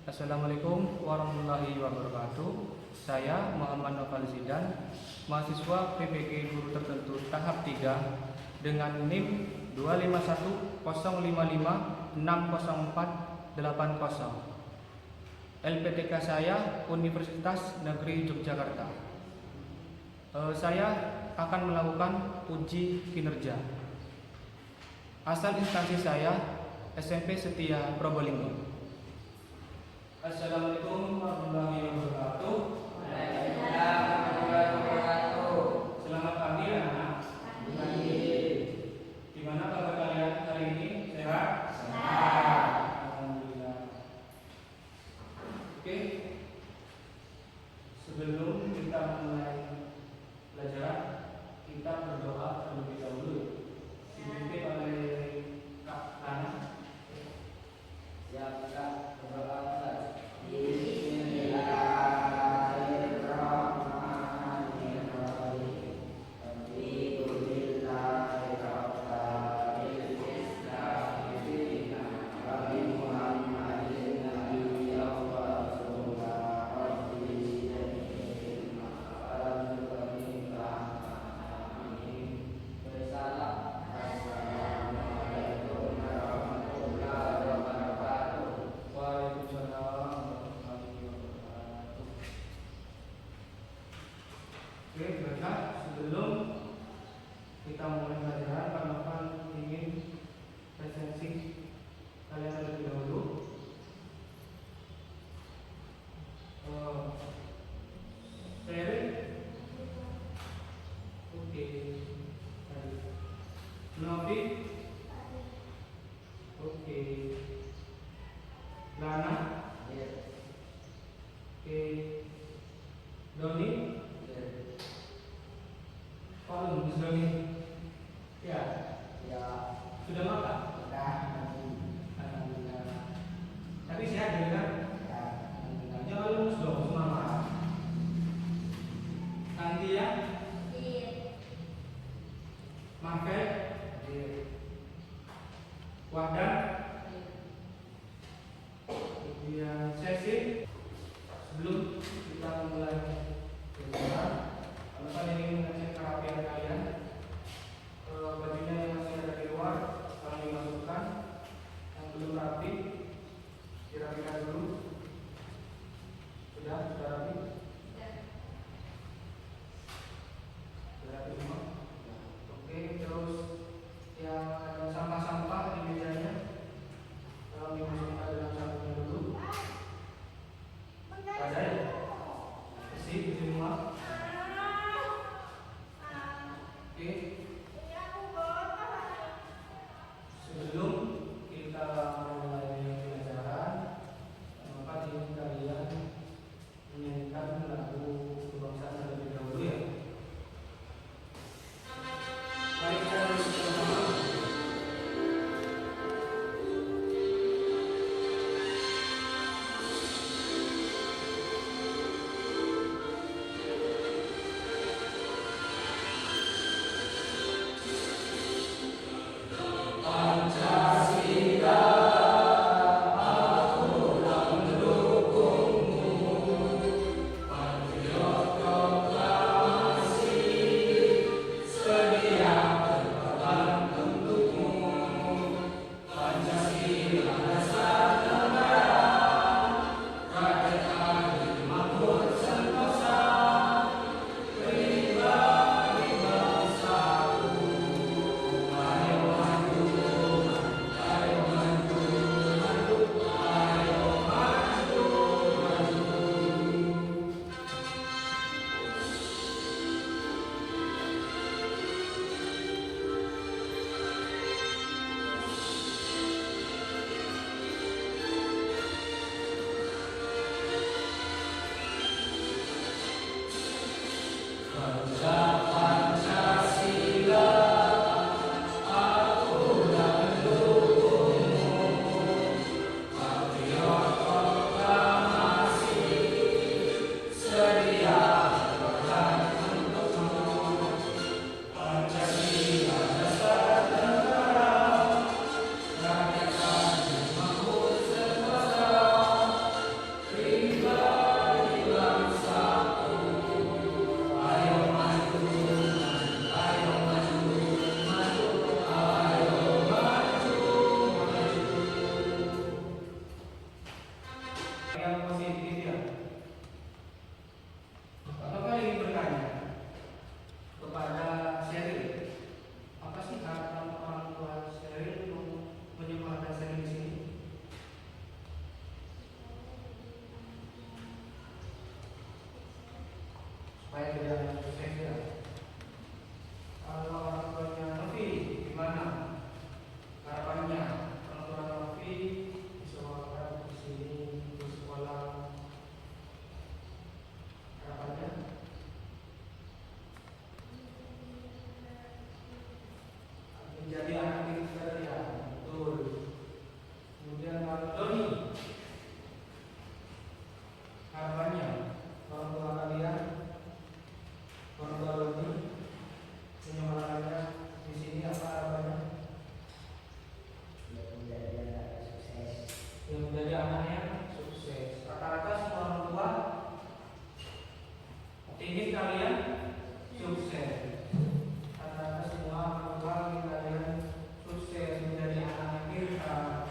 Assalamualaikum warahmatullahi wabarakatuh. Saya Muhammad Noval Zidan, mahasiswa PPG Guru Tertentu tahap 3 dengan NIM 2510556040. LPTK saya Universitas Negeri Yogyakarta. Saya akan melakukan uji kinerja. Asal instansi saya SMP Setia Probolinggo. Assalamualaikum warahmatullahi wabarakatuh. Waalaikumsalam warahmatullahi wabarakatuh. Selamat pagi anak. Pagi. Gimana kabar kalian hari ini? Sehat? Sehat. Alhamdulillah. Oke. Sebelum kita mulai pelajaran, kita berdoa terlebih dahulu. Dipimpin oleh Kak Lana. Siap, Kak. Berdoa. Oke, baiklah. Sebelum kita mulai pelajaran, Pak Novan ingin presensi kalian terlebih dahulu. Seri, oke. Novi, oke. Lana, oke. Doni. Kalau Mas Doni, ya, sudah makan? Sudah. Alhamdulillah. Tapi sehat ya kan? Ya. Alhamdulillah. Jangan lulus dong, semangat. Nanti ya, Marvel, Wadah, kemudian sesi. Sebelum kita mulai pelajaran, kalau kalian ingin mengecek kerapian kalian, bajunya yang masih ada di luar kalian dimasukkan, yang belum rapi dirapikan dulu. Sudah rapi? Sudah rapi semua? Oke, terus yang ada sampah-sampah di mejanya tolong dimasukkan dalam sabunnya dulu. Ada ya? Bersih di semua. Oke. Sebelum kita mulai pelajaran, maka ingin kalian menyanyi yang positif ya. Bapak ingin bertanya kepada Sheryl, apa sih harapan orang tua Sheryl untuk menyekolahkan Sheryl di sini? Supaya tidak sukses ya. Kalau orang tuanya Novi, gimana harapannya? Orang tua Novi disekolahkan di sini di sekolah, harapannya? Menjadi anak pintar ya, betul. Kemudian kalau Doni, harapannya orang tua kalian, orang tua Doni menyekolahkannya di sini apa harapannya? Menjadi anak sukses. Yang menjadi anaknya sukses. Rata-rata semua orang tua ingin kalian sukses. Rata-rata semua orang tua ingin kalian sukses, menjadi anak yang pintar,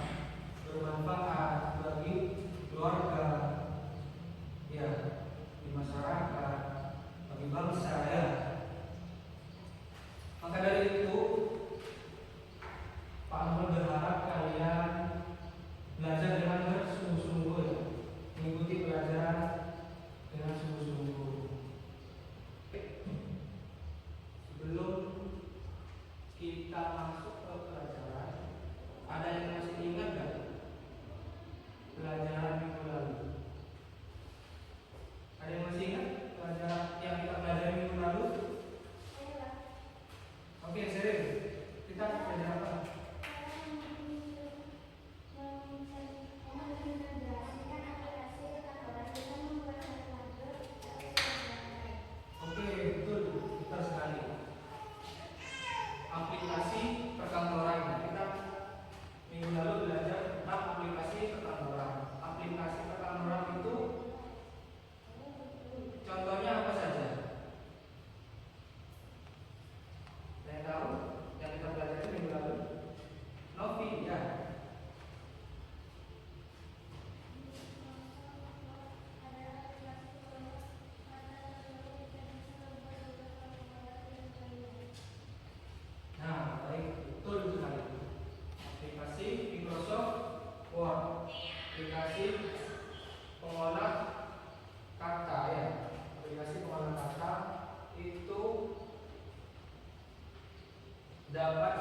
bermanfaat bagi keluarga, ya, di masyarakat, bagi bangsa ya. Maka dari itu, Pak Nur berharap kalian belajar dengan bersungguh-sungguh ya, mengikuti pelajaran dengan sungguh-sungguh. Sebelum kita masuk ke pelajaran, ada yang masih ingat gak pelajaran minggu lalu? Ada yang masih ingat pelajaran yang kita pelajari minggu lalu? Oke, Sheryl, kita belajar apa? Oke, betul, betul sekali. Aplikasi perkantoran. Kita minggu lalu belajar tentang aplikasi perkantoran. Aplikasi perkantoran itu contohnya apa saja? Saya tahu yang kita pelajari minggu lalu. Novi ya. Nah, baik, betul sekali. Aplikasi Microsoft Word, aplikasi pengolah kata ya, aplikasi pengolah kata itu dapat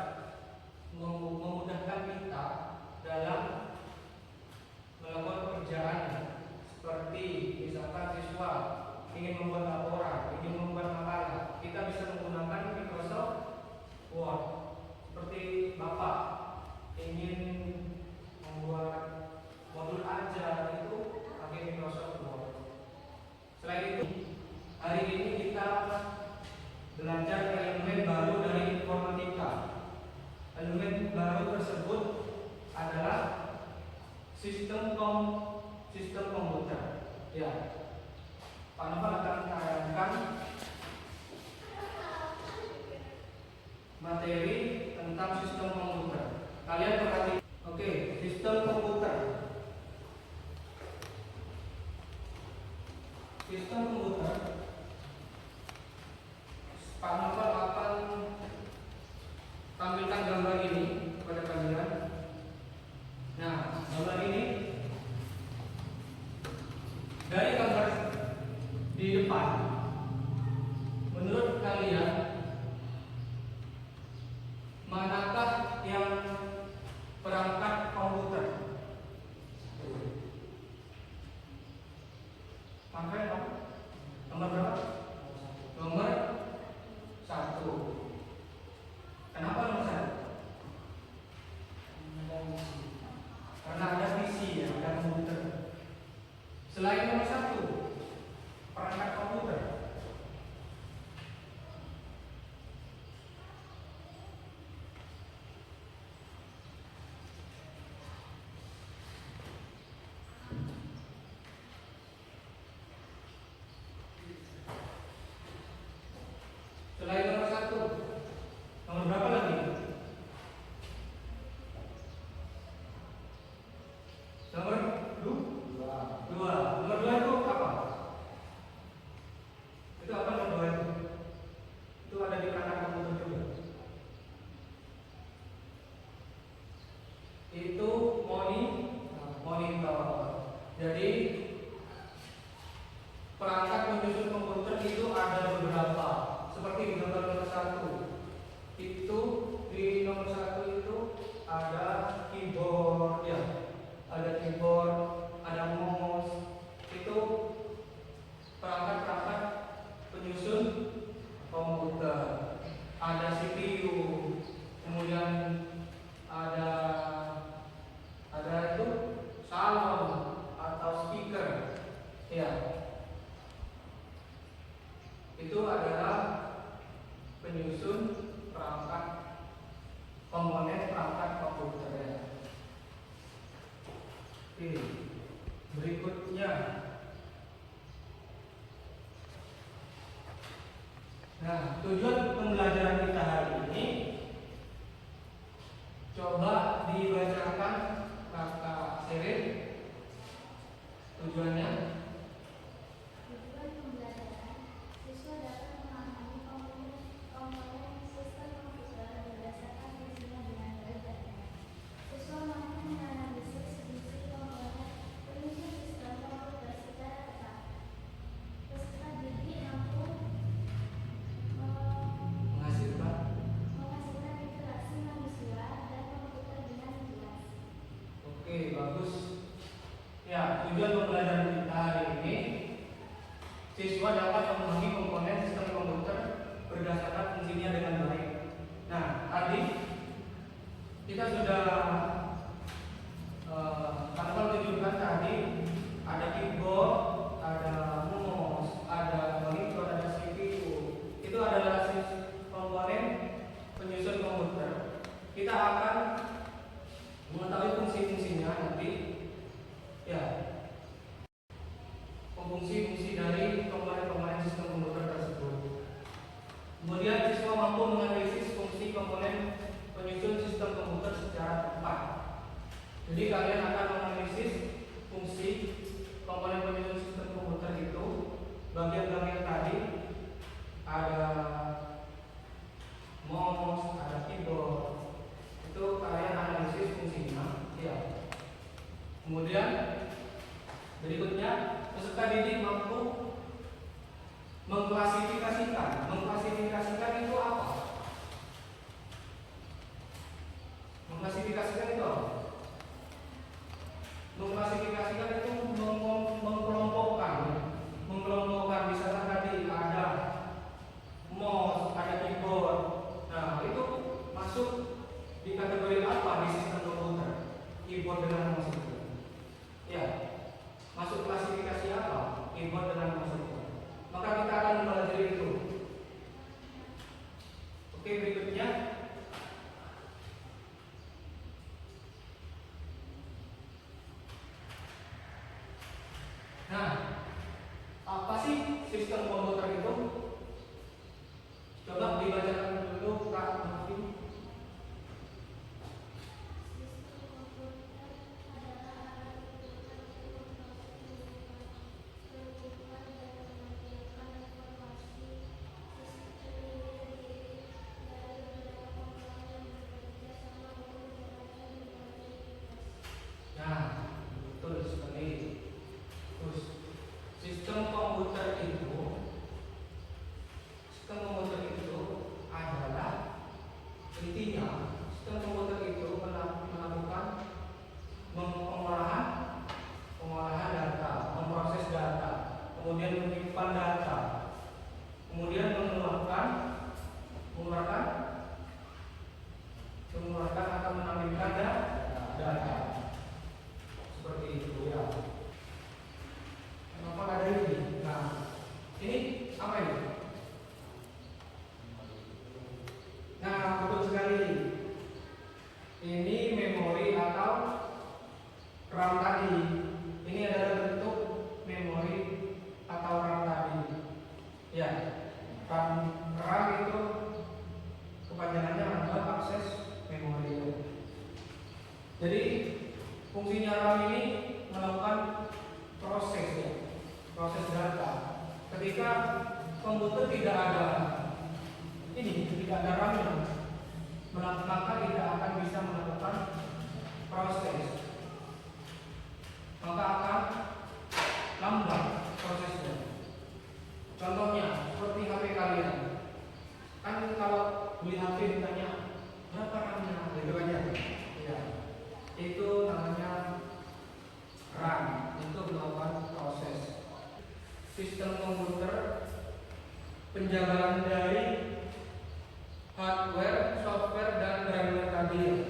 memudahkan kita dalam melakukan pekerjaan, seperti misalkan siswa ingin membuat laporan, ingin membuat makalah, kita bisa menggunakan Microsoft Word. Seperti Bapak ingin membuat modul ajar itu pakai Microsoft Word. Selain itu, hari ini kita belajar elemen baru dari informatika. Elemen baru tersebut adalah sistem komputer. Ya, Pak Novel akan menayangkan materi tentang sistem komputer. Kalian perhatikan. Oke, sistem komputer. Sistem komputer. Pak Novel akan tampilkan gambar ini kepada kalian. Nah, gambar ini dari gambar di depan, menurut kalian manakah yang perangkat komputer? Angka apa? Nomor berapa? Nomor 1. Kenapa nomor 1? Karena ada PC ya, ada komputer. Selain nomor 1, perangkat komputer. Selain nomor 1, nomor berapa lagi? Nomor 2. itu adalah penyusun perangkat komponen perangkat komputer ya. Oke, berikutnya. Nah, tujuan pembelajaran kita hari ini coba dibacakan Kakak Sherin. Tujuannya Tujuan pembelajaran, siswa dapat memahami komponen sistem komputer berdasarkan fungsinya dengan baik dan benar. Siswa mampu menganalisis fungsi komponen penyusun sistem komputer secara tepat. Peserta didik mampu menghasilkan. menghasilkan interaksi manusia dan komputer dengan jelas. Oke, bagus. Ya, tujuan pembelajaran kita hari ini, siswa dapat memahami komponen sistem komputer berdasarkan fungsinya dengan baik. Nah, tadi kita sudah kalau tunjukkan tadi ada keyboard, ada mouse, ada monitor, ada CPU. Itu adalah komponen penyusun komputer. Kita akan mengetahui fungsi-fungsinya nanti. Ya, fungsi-fungsi dari komponen-komponen sistem komputer tersebut. Kemudian siswa mampu menganalisis fungsi komponen penyusun sistem komputer secara tepat. Jadi kalian akan menganalisis fungsi komponen penyusun sistem komputer itu. Bagian-bagian tadi ada mouse, ada keyboard. Itu kalian analisis fungsinya. Ya. Kemudian berikutnya peserta didik mampu mengklasifikasikan. Mengklasifikasikan itu apa? Mengklasifikasikan itu apa? Mengklasifikasikan itu mengkelompokkan. Mengkelompokkan misalnya tadi ada mouse, ada keyboard. Nah, itu masuk di kategori apa di sistem komputer? Keyboard dengan mouse itu. Ya, masuk klasifikasi apa? Keyboard dengan mouse itu. Maka kita akan mempelajari itu. Oke, berikutnya. Nah, apa sih sistem komputer itu? Coba dibacakan dulu Kak Martin. Nah, betul sekali. Terus, sistem komputer itu adalah intinya sistem komputer itu melakukan pengolahan data, memproses data, kemudian menyimpan data, kemudian mengeluarkan atau menampilkan data. Seperti itu ya. Kenapa ada ini? Nah, ini apa ini? Nah, betul sekali. Ini memori atau RAM tadi. Ini adalah bentuk memori atau RAM tadi. Ya, RAM itu kepanjangannya adalah akses memori. Jadi fungsinya RAM ini melakukan proses data. Ketika komputer tidak ada RAM-nya, maka tidak akan bisa melakukan proses. Maka akan lambat prosesnya. Contohnya seperti HP kalian. Kan kalau beli HP ditanya berapa RAM-nya, gitu aja. Ya. Itu namanya RAM untuk melakukan proses. Sistem komputer penjagaan dari hardware, software, dan firmware tadi.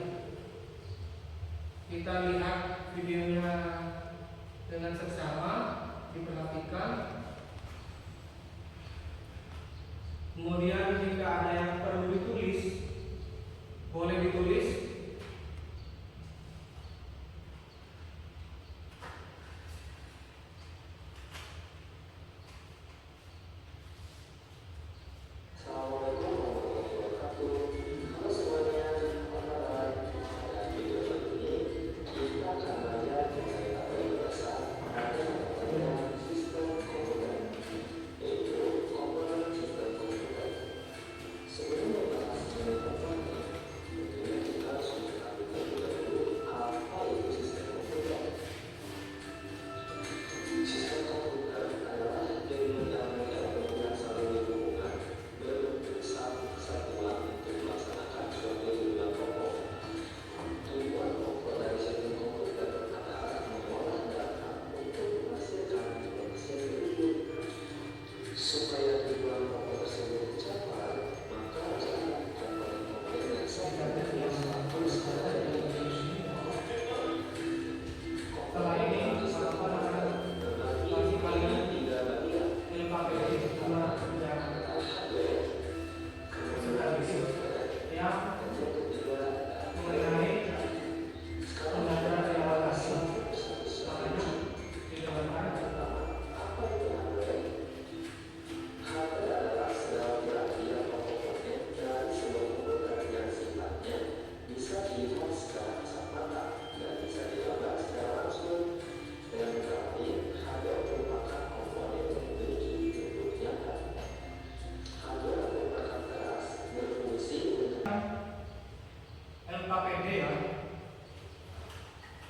Kita lihat videonya dengan seksama, diperhatikan. Kemudian jika ada yang perlu ditulis, boleh ditulis. LKPD ya,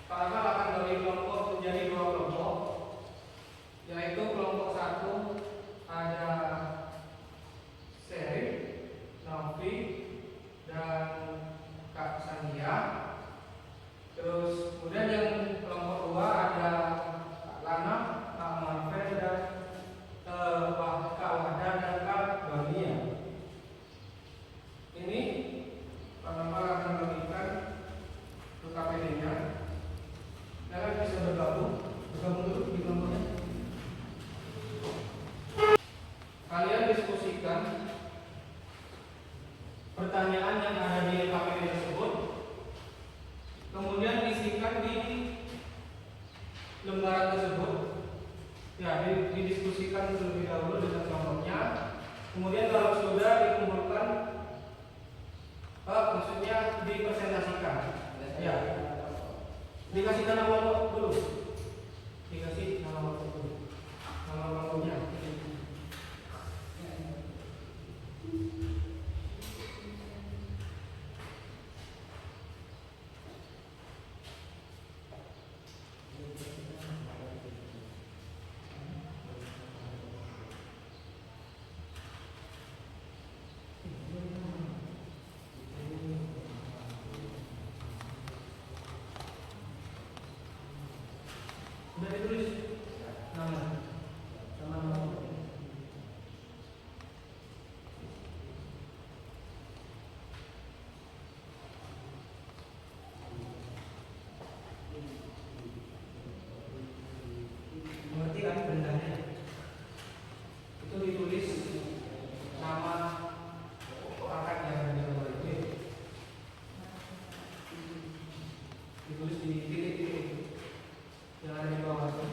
karena akan dari kelompok menjadi dua kelompok, yaitu kelompok satu ada Seri, Novi, dan Kak Sandia. Terus kemudian yang kelompok dua ada Kak Lana, Kak Marvel, dan Kak Wada dan Kak Bania. Ini Pak akan memberikan KPD-nya. Kalian bisa bergabung dulu di kelompoknya. Kalian diskusikan pertanyaan yang ada di KPD tersebut, kemudian isikan di lembaran tersebut. Ya, didiskusikan terlebih dahulu dengan kelompoknya. Kemudian kalau sudah dikumpulkan, maksudnya dipresentasikan. Ya, dikasih nama kelompok dulu. Dikasih nama kelompok dulu. Nama kelompoknya. Sudah ditulis nama kelompok. Mengerti kan bendanya? Itu ditulis nama orang yang ada di bawah itu. Ditulis di titik-titik yang ada di bawah itu.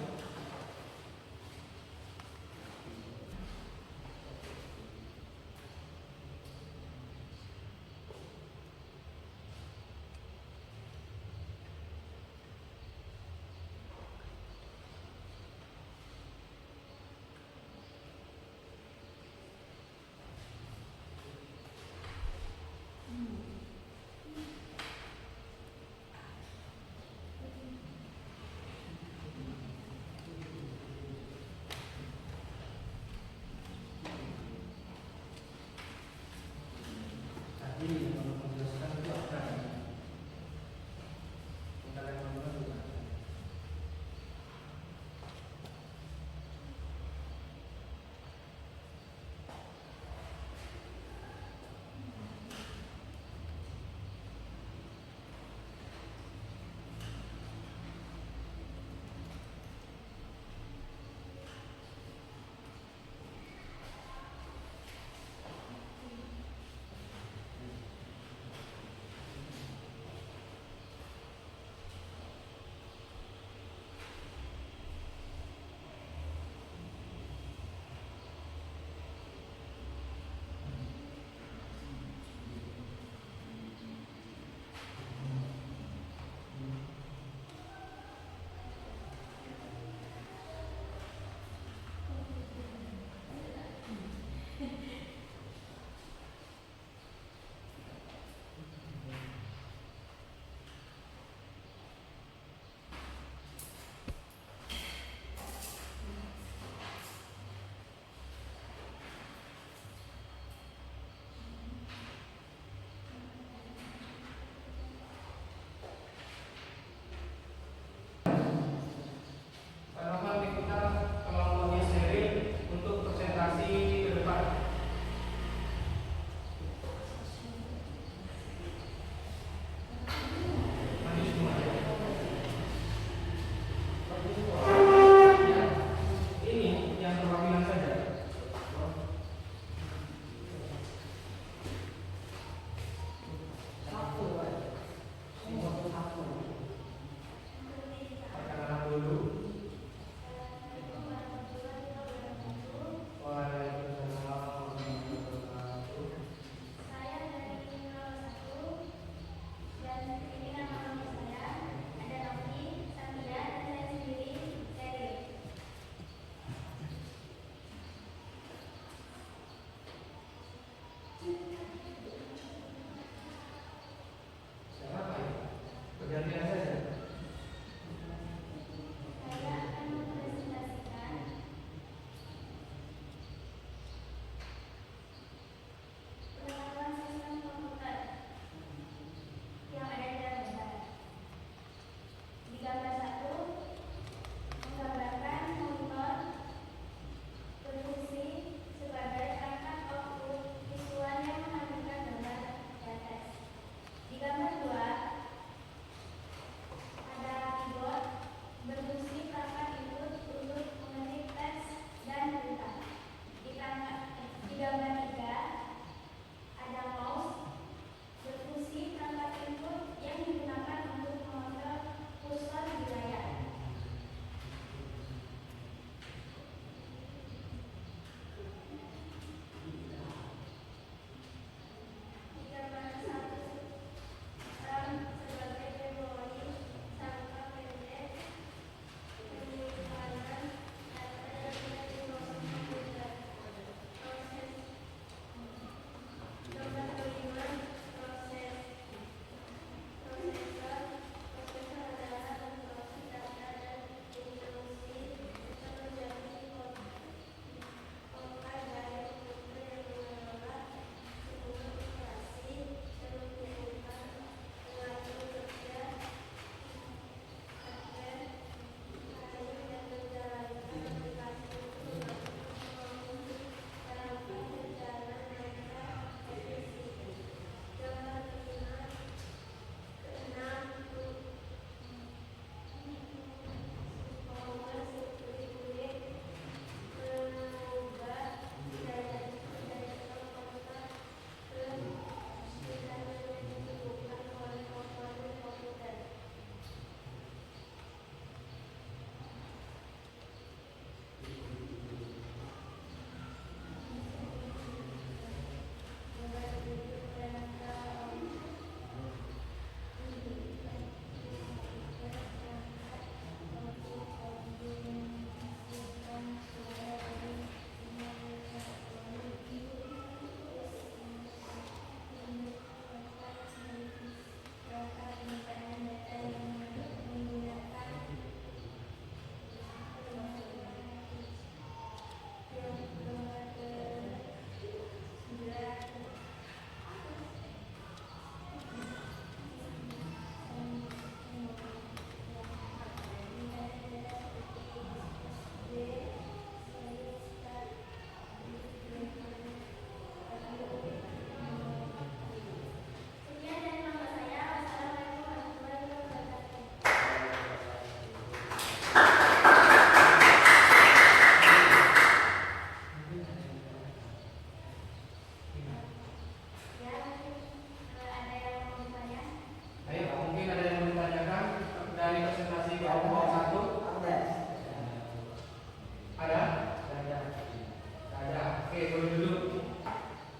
Oke, boleh dulu.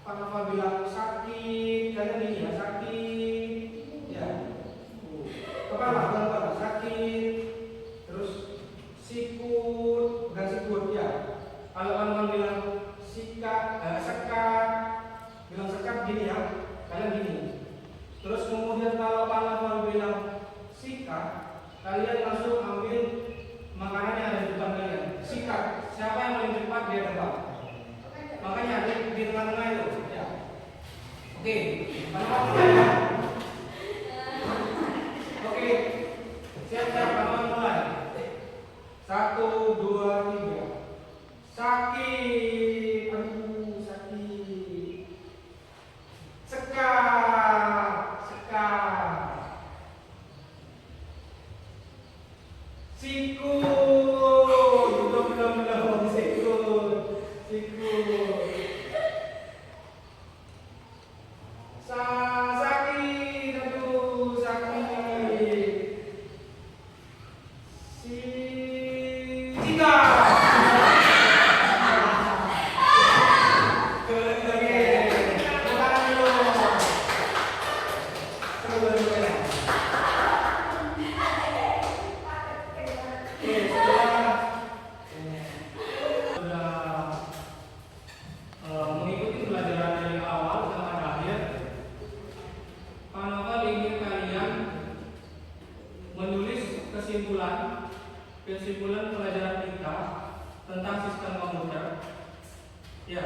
Pak Nova bilang sakit, kalian ini ya sakit, ya. Kepala sakit, terus sikut, bukan sikut ya. Kalau teman-teman bilang sekat, bilang sekat gini ya, kalian gini. Terus kemudian kalau Pak Nova bilang sikat, kalian langsung ambil makanan yang ada di depan kalian. Sikat, siapa yang paling cepat dia dapat. Makanya di tengah-tengah itu. Ya. Oke, Pak Nova mulai ya. Oke, siap-siap Pak Nova mulai. 1, 2, 3. Sakit, aduh sakit. Sekat. Sikut, belum sikut. Sakit, aduh sakit. Tiga. Mengikuti pelajaran dari awal sampai akhir, Pak Nova ingin kalian menulis kesimpulan pelajaran kita tentang sistem komputer. Ya,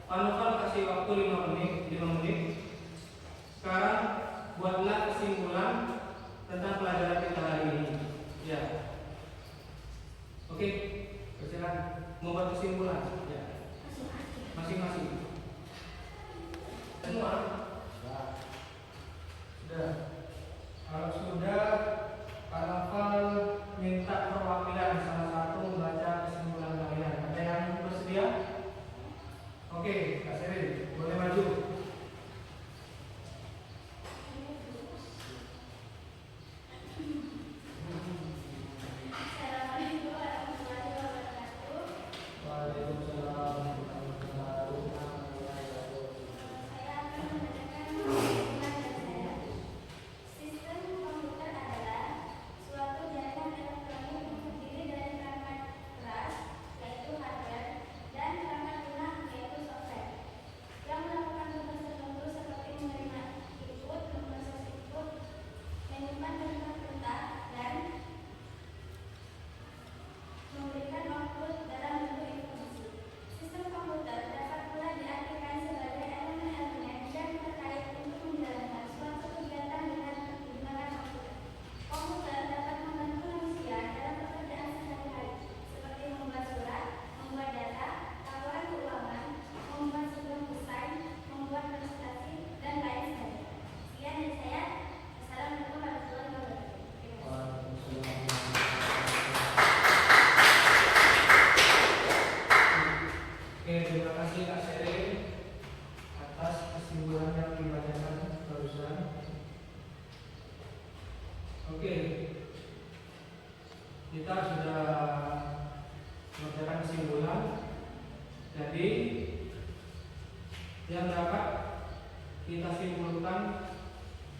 Pak Nova kasih waktu 5 menit. Sekarang buatlah kesimpulan tentang pelajaran kita hari ini. Ya. Oke, silakan membuat kesimpulan. Ya. Masing-masing. Semua? Sudah. Kalau sudah, Pak Novel minta perwakilan salah satu membaca kesimpulan kalian. Ada yang bersedia? Oke, Kak Serin, boleh maju. Kita sudah mengerjakan kesimpulan. Jadi yang dapat kita simpulkan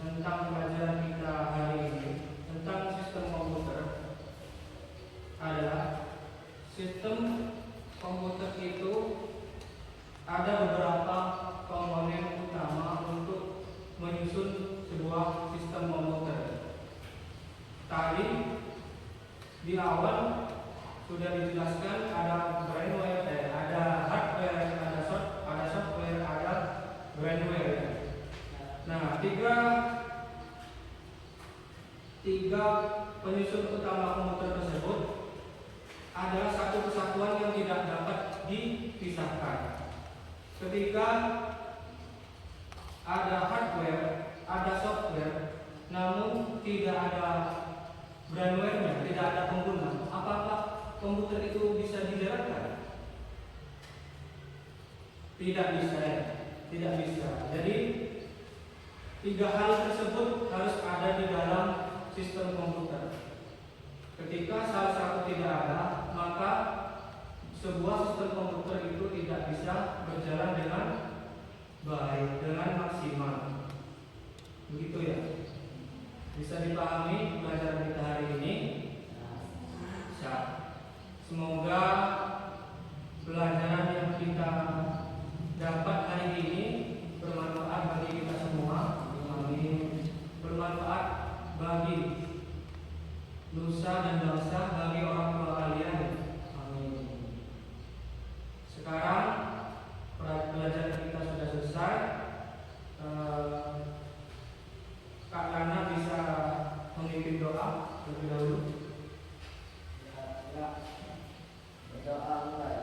tentang pelajaran kita hari ini tentang sistem komputer adalah sistem komputer itu ada beberapa komponen utama untuk menyusun sebuah sistem komputer. Tadi di awal sudah dijelaskan ada brainware, ada hardware, ada software, ada brainware. Nah, tiga penyusun utama komputer tersebut adalah satu kesatuan yang tidak dapat dipisahkan. Ketika ada hardware, ada software, namun tidak ada brainware-nya, tidak ada pengguna, apakah komputer itu bisa dijalankan? Tidak bisa. Jadi tiga hal tersebut harus ada di dalam sistem komputer. Ketika salah satu tidak ada, maka sebuah sistem komputer itu tidak bisa Semoga pelajaran yang kita dapat hari ini bermanfaat bagi kita semua. Amin. Bermanfaat bagi nusa dan bangsa, bagi orang tua kalian. Amin. Sekarang pelajaran kita sudah selesai. Kak Lana bisa memimpin doa terlebih dahulu. Berdoa mulai.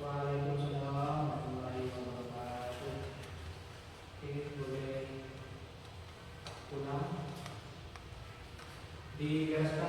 Waalaikumsalam warahmatullahi wabarakatuh. Oke, boleh pulang. Dibereskan